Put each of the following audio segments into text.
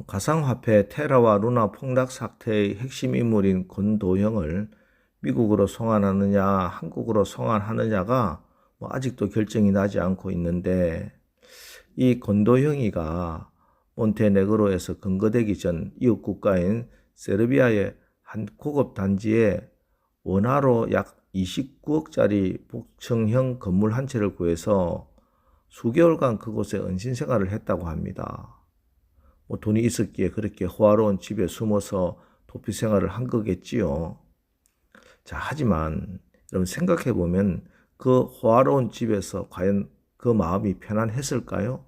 가상화폐 테라와 루나 폭락 사태의 핵심 인물인 권도형을 미국으로 송환하느냐, 한국으로 송환하느냐가 아직도 결정이 나지 않고 있는데, 이 권도형이가 몬테네그로에서 건거되기 전 이웃 국가인 세르비아의 한 고급 단지에 원화로 약 29억짜리 복층형 건물 한 채를 구해서 수개월간 그곳에 은신 생활을 했다고 합니다. 돈이 있었기에 그렇게 호화로운 집에 숨어서 도피 생활을 한 거겠지요. 자, 하지만 여러분 생각해 보면 그 호화로운 집에서 과연 그 마음이 편안했을까요?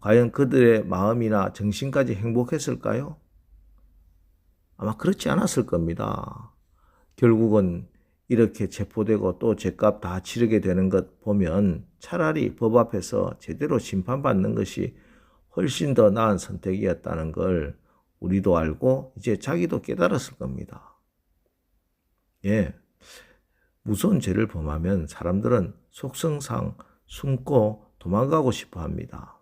과연 그들의 마음이나 정신까지 행복했을까요? 아마 그렇지 않았을 겁니다. 결국은 이렇게 체포되고 또 죗값 다 치르게 되는 것 보면 차라리 법 앞에서 제대로 심판받는 것이 훨씬 더 나은 선택이었다는 걸 우리도 알고 이제 자기도 깨달았을 겁니다. 예, 무서운 죄를 범하면 사람들은 속성상 숨고 도망가고 싶어 합니다.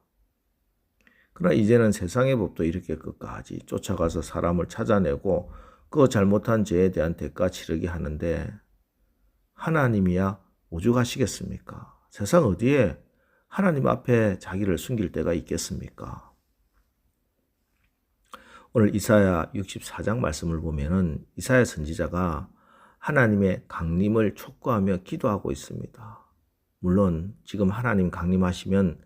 그러나 이제는 세상의 법도 이렇게 끝까지 쫓아가서 사람을 찾아내고 그 잘못한 죄에 대한 대가 치르게 하는데 하나님이야 오죽하시겠습니까? 세상 어디에 하나님 앞에 자기를 숨길 때가 있겠습니까? 오늘 이사야 64장 말씀을 보면은 이사야 선지자가 하나님의 강림을 촉구하며 기도하고 있습니다. 물론 지금 하나님 강림하시면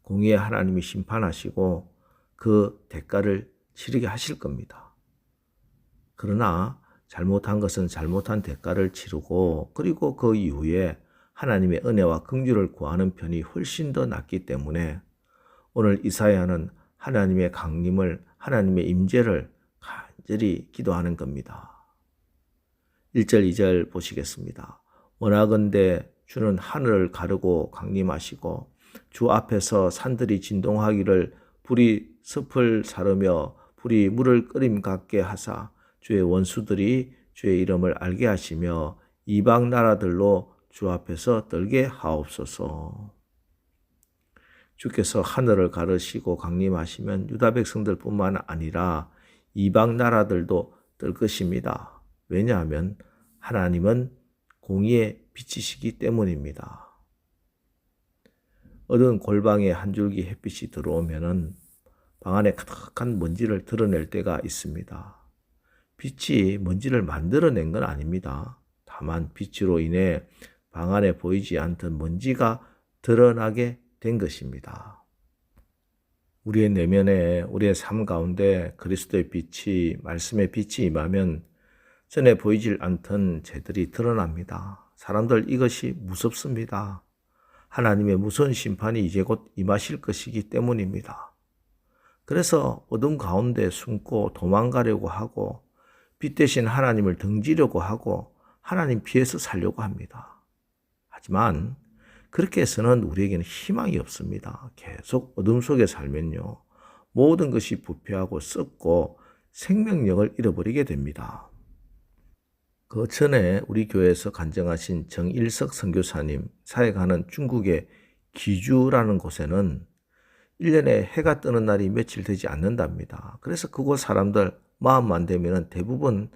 공의의 하나님이 심판하시고 그 대가를 치르게 하실 겁니다. 그러나 잘못한 것은 잘못한 대가를 치르고 그리고 그 이후에 하나님의 은혜와 긍휼을 구하는 편이 훨씬 더 낫기 때문에 오늘 이사야는 하나님의 강림을, 하나님의 임재를 간절히 기도하는 겁니다. 1절, 2절 보시겠습니다. 원하건대 주는 하늘을 가르고 강림하시고 주 앞에서 산들이 진동하기를 불이 숲을 사르며 불이 물을 끓임 같게 하사 주의 원수들이 주의 이름을 알게 하시며 이방 나라들로 주 앞에서 떨게 하옵소서. 주께서 하늘을 가르시고 강림하시면 유다 백성들뿐만 아니라 이방 나라들도 떨 것입니다. 왜냐하면 하나님은 공의의 빛이시기 때문입니다. 어두운 골방에 한 줄기 햇빛이 들어오면은 방 안에 가득한 먼지를 드러낼 때가 있습니다. 빛이 먼지를 만들어낸 건 아닙니다. 다만 빛으로 인해 방 안에 보이지 않던 먼지가 드러나게 된 것입니다. 우리의 내면에, 우리의 삶 가운데 그리스도의 빛이, 말씀의 빛이 임하면 전에 보이질 않던 죄들이 드러납니다. 사람들 이것이 무섭습니다. 하나님의 무서운 심판이 이제 곧 임하실 것이기 때문입니다. 그래서 어둠 가운데 숨고 도망가려고 하고 빛 대신 하나님을 등지려고 하고 하나님 피해서 살려고 합니다. 하지만 그렇게 해서는 우리에게는 희망이 없습니다. 계속 어둠 속에 살면요, 모든 것이 부패하고 썩고 생명력을 잃어버리게 됩니다. 그 전에 우리 교회에서 간증하신 정일석 선교사님 사역하는 중국의 기주라는 곳에는 1년에 해가 뜨는 날이 며칠 되지 않는답니다. 그래서 그곳 사람들 마음만 되면 대부분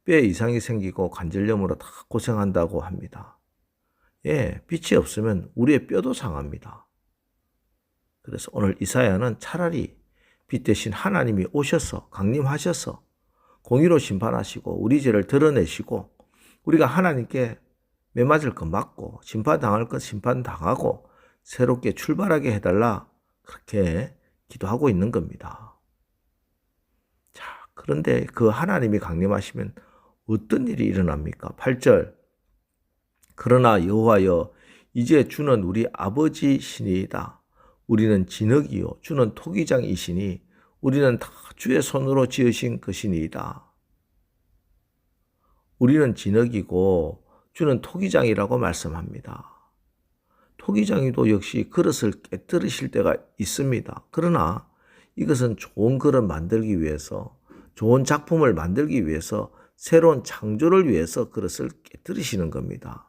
뼈에 이상이 생기고 관절염으로 다 고생한다고 합니다. 예, 빛이 없으면 우리의 뼈도 상합니다. 그래서 오늘 이사야는 차라리 빛 대신 하나님이 오셔서 강림하셔서 공의로 심판하시고 우리 죄를 드러내시고 우리가 하나님께 매맞을 것 맞고 심판당할 것 심판당하고 새롭게 출발하게 해달라, 그렇게 기도하고 있는 겁니다. 자, 그런데 그 하나님이 강림하시면 어떤 일이 일어납니까? 8절, 그러나 여호와여 이제 주는 우리 아버지시니이다. 우리는 진흙이요 주는 토기장이시니 우리는 다 주의 손으로 지으신 것이니이다. 우리는 진흙이고 주는 토기장이라고 말씀합니다. 토기장이도 역시 그릇을 깨뜨리실 때가 있습니다. 그러나 이것은 좋은 그릇 만들기 위해서, 좋은 작품을 만들기 위해서, 새로운 창조를 위해서 그릇을 깨뜨리시는 겁니다.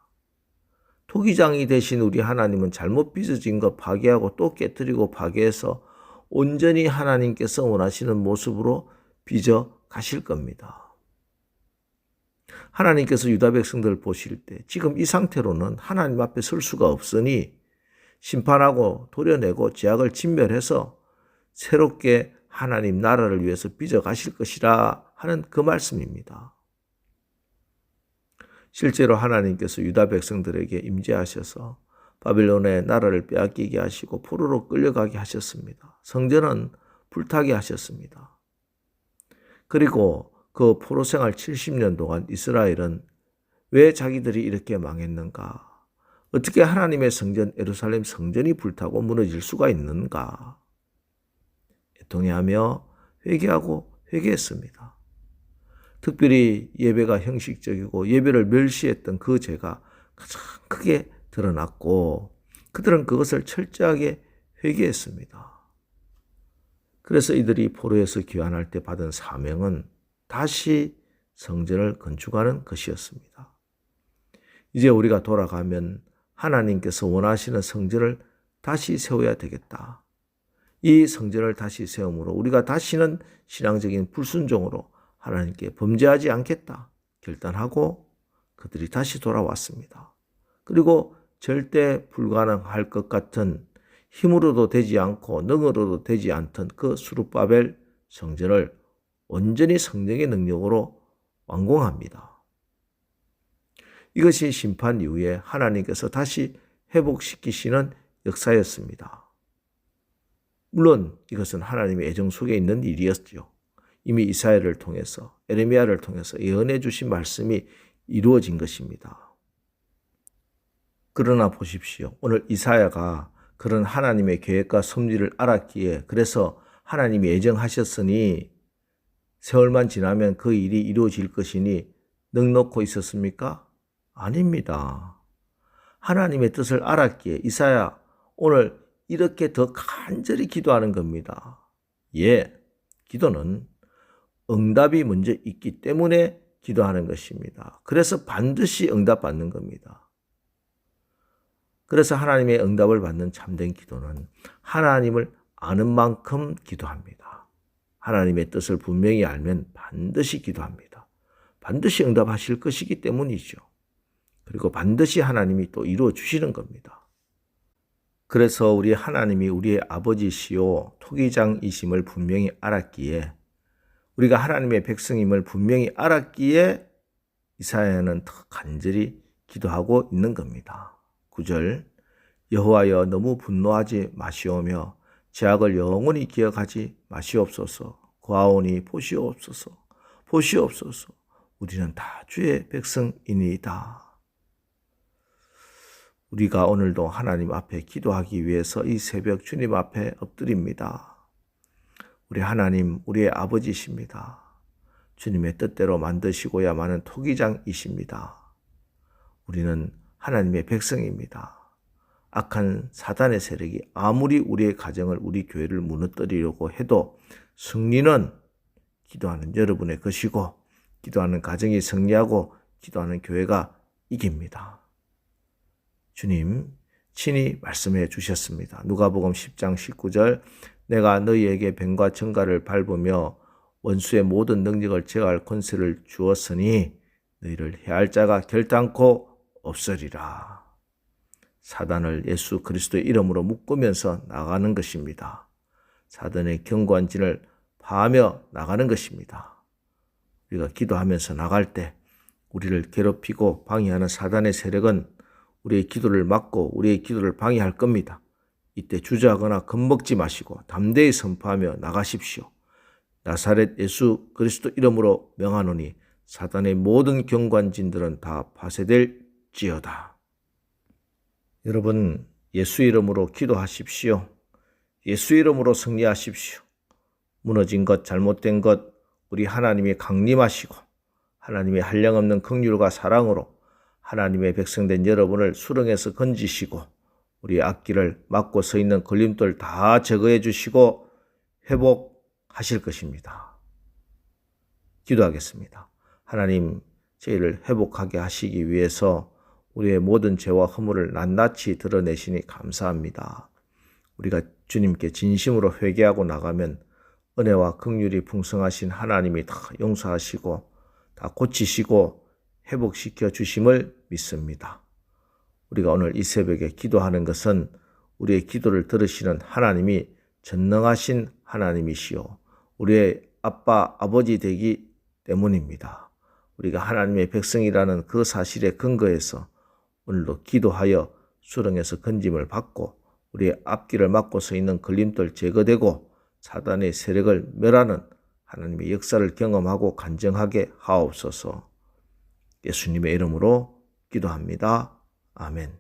토기장이 되신 우리 하나님은 잘못 빚어진 것 파괴하고 또 깨뜨리고 파괴해서 온전히 하나님께서 원하시는 모습으로 빚어 가실 겁니다. 하나님께서 유다 백성들을 보실 때 지금 이 상태로는 하나님 앞에 설 수가 없으니 심판하고 도려내고 죄악을 진멸해서 새롭게 하나님 나라를 위해서 빚어 가실 것이라 하는 그 말씀입니다. 실제로 하나님께서 유다 백성들에게 임재하셔서 바빌론의 나라를 빼앗기게 하시고 포로로 끌려가게 하셨습니다. 성전은 불타게 하셨습니다. 그리고 그 포로 생활 70년 동안 이스라엘은 왜 자기들이 이렇게 망했는가? 어떻게 하나님의 성전 예루살렘 성전이 불타고 무너질 수가 있는가? 애통해하며 회개하고 회개했습니다. 특별히 예배가 형식적이고 예배를 멸시했던 그 죄가 가장 크게 드러났고 그들은 그것을 철저하게 회개했습니다. 그래서 이들이 포로에서 귀환할 때 받은 사명은 다시 성전을 건축하는 것이었습니다. 이제 우리가 돌아가면 하나님께서 원하시는 성전을 다시 세워야 되겠다. 이 성전을 다시 세움으로 우리가 다시는 신앙적인 불순종으로 하나님께 범죄하지 않겠다 결단하고 그들이 다시 돌아왔습니다. 그리고 절대 불가능할 것 같은 힘으로도 되지 않고 능으로도 되지 않던 그 스룹바벨 성전을 온전히 성령의 능력으로 완공합니다. 이것이 심판 이후에 하나님께서 다시 회복시키시는 역사였습니다. 물론 이것은 하나님의 애정 속에 있는 일이었죠. 이미 이사야를 통해서 에레미야를 통해서 예언해 주신 말씀이 이루어진 것입니다. 그러나 보십시오. 오늘 이사야가 그런 하나님의 계획과 섭리를 알았기에 그래서 하나님이 예정하셨으니 세월만 지나면 그 일이 이루어질 것이니 넉놓고 있었습니까? 아닙니다. 하나님의 뜻을 알았기에 이사야 오늘 이렇게 더 간절히 기도하는 겁니다. 예, 기도는 응답이 먼저 있기 때문에 기도하는 것입니다. 그래서 반드시 응답받는 겁니다. 그래서 하나님의 응답을 받는 참된 기도는 하나님을 아는 만큼 기도합니다. 하나님의 뜻을 분명히 알면 반드시 기도합니다. 반드시 응답하실 것이기 때문이죠. 그리고 반드시 하나님이 또 이루어 주시는 겁니다. 그래서 우리 하나님이 우리의 아버지시요 토기장이심을 분명히 알았기에 우리가 하나님의 백성임을 분명히 알았기에 이사야는 더 간절히 기도하고 있는 겁니다. 9절 여호와여 너무 분노하지 마시오며 죄악을 영원히 기억하지 마시옵소서. 고아오니 보시옵소서. 보시옵소서. 우리는 다 주의 백성이니이다. 우리가 오늘도 하나님 앞에 기도하기 위해서 이 새벽 주님 앞에 엎드립니다. 우리 하나님, 우리의 아버지십니다. 주님의 뜻대로 만드시고야만은 토기장이십니다. 우리는 하나님의 백성입니다. 악한 사단의 세력이 아무리 우리의 가정을, 우리 교회를 무너뜨리려고 해도 승리는 기도하는 여러분의 것이고 기도하는 가정이 승리하고 기도하는 교회가 이깁니다. 주님 친히 말씀해 주셨습니다. 누가복음 10장 19절 내가 너희에게 뱀과 정갈을 밟으며 원수의 모든 능력을 제어할 권세를 주었으니 너희를 해할 자가 결단코 없으리라. 사단을 예수 그리스도의 이름으로 묶으면서 나가는 것입니다. 사단의 견고한 진을 파하며 나가는 것입니다. 우리가 기도하면서 나갈 때 우리를 괴롭히고 방해하는 사단의 세력은 우리의 기도를 막고 우리의 기도를 방해할 겁니다. 이때 주저하거나 겁먹지 마시고 담대히 선포하며 나가십시오. 나사렛 예수 그리스도 이름으로 명하노니 사단의 모든 경관진들은 다 파쇄될지어다. 여러분 예수 이름으로 기도하십시오. 예수 이름으로 승리하십시오. 무너진 것, 잘못된 것 우리 하나님이 강림하시고 하나님의 한량없는 긍휼과 사랑으로 하나님의 백성된 여러분을 수렁에서 건지시고 우리의 앞길을 막고 서 있는 걸림돌 다 제거해 주시고 회복하실 것입니다. 기도하겠습니다. 하나님 저희를 회복하게 하시기 위해서 우리의 모든 죄와 허물을 낱낱이 드러내시니 감사합니다. 우리가 주님께 진심으로 회개하고 나가면 은혜와 긍휼이 풍성하신 하나님이 다 용서하시고 다 고치시고 회복시켜 주심을 믿습니다. 우리가 오늘 이 새벽에 기도하는 것은 우리의 기도를 들으시는 하나님이 전능하신 하나님이시요 우리의 아빠, 아버지 되기 때문입니다. 우리가 하나님의 백성이라는 그 사실에 근거해서 오늘도 기도하여 수렁에서 건짐을 받고 우리의 앞길을 막고 서 있는 걸림돌 제거되고 사단의 세력을 멸하는 하나님의 역사를 경험하고 간증하게 하옵소서. 예수님의 이름으로 기도합니다. 아멘.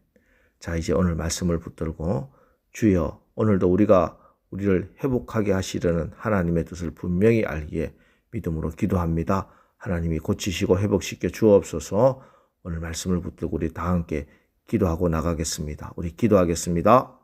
자, 이제 오늘 말씀을 붙들고 주여 오늘도 우리가 우리를 회복하게 하시려는 하나님의 뜻을 분명히 알기에 믿음으로 기도합니다. 하나님이 고치시고 회복시켜 주옵소서. 오늘 말씀을 붙들고 우리 다 함께 기도하고 나가겠습니다. 우리 기도하겠습니다.